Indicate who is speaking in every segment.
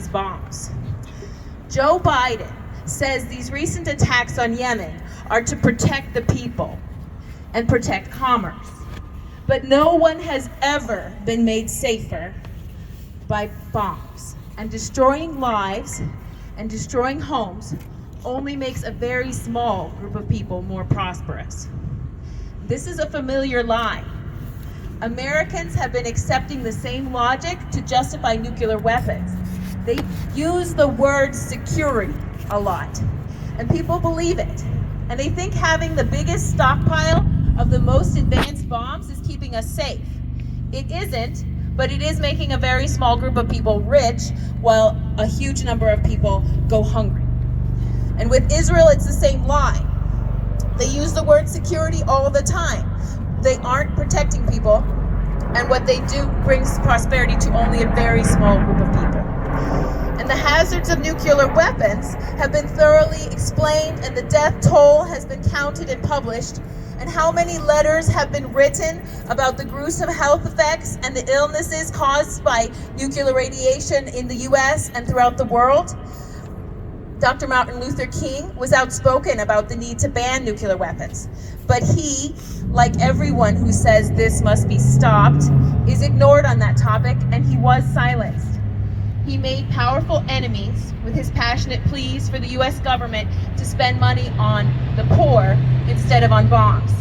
Speaker 1: these bombs. Joe Biden says these recent attacks on Yemen are to protect the people and protect commerce. But no one has ever been made safer by bombs. And destroying lives and destroying homes only makes a very small group of people more prosperous. This is a familiar lie. Americans have been accepting the same logic to justify nuclear weapons. They use the word security a lot, and people believe it. And they think having the biggest stockpile of the most advanced bombs is keeping us safe. It isn't, but it is making a very small group of people rich while a huge number of people go hungry. And with Israel, it's the same lie. They use the word security all the time. They aren't protecting people, and what they do brings prosperity to only a very small group of people. And the hazards of nuclear weapons have been thoroughly explained, and the death toll has been counted and published, and how many letters have been written about the gruesome health effects and the illnesses caused by nuclear radiation in the US and throughout the world. Dr. Martin Luther King was outspoken about the need to ban nuclear weapons, but he, like everyone who says this must be stopped, is ignored on that topic, and he was silenced. He made powerful enemies with his passionate pleas for the US government to spend money on the poor instead of on bombs.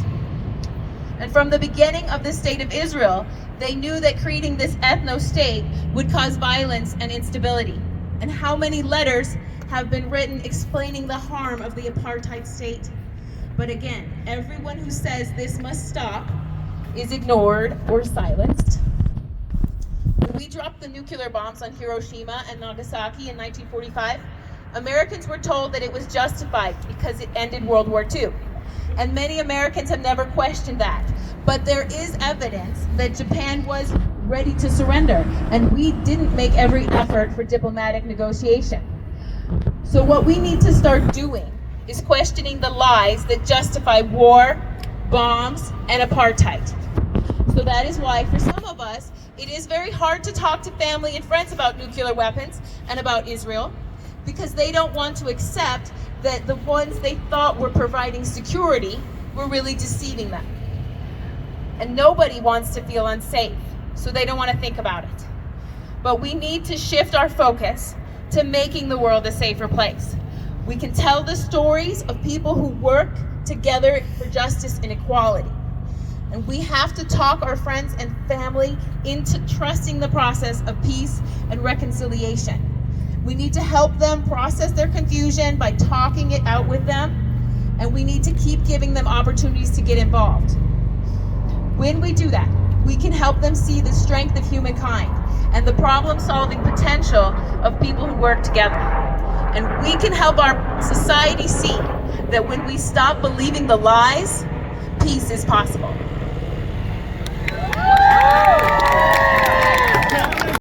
Speaker 1: And from the beginning of the state of Israel, they knew that creating this ethno-state would cause violence and instability. And how many letters have been written explaining the harm of the apartheid state? But again, everyone who says this must stop is ignored or silenced. When we dropped the nuclear bombs on Hiroshima and Nagasaki in 1945, Americans were told that it was justified because it ended World War II. And many Americans have never questioned that. But there is evidence that Japan was ready to surrender, and we didn't make every effort for diplomatic negotiation. So what we need to start doing is questioning the lies that justify war, bombs, and apartheid. So that is why, for some of us, it is very hard to talk to family and friends about nuclear weapons and about Israel, because they don't want to accept that the ones they thought were providing security were really deceiving them. And nobody wants to feel unsafe, so they don't want to think about it. But we need to shift our focus to making the world a safer place. We can tell the stories of people who work together for justice and equality. And we have to talk our friends and family into trusting the process of peace and reconciliation. We need to help them process their confusion by talking it out with them, and we need to keep giving them opportunities to get involved. When we do that, we can help them see the strength of humankind and the problem-solving potential of people who work together. And we can help our society see that when we stop believing the lies, peace is possible.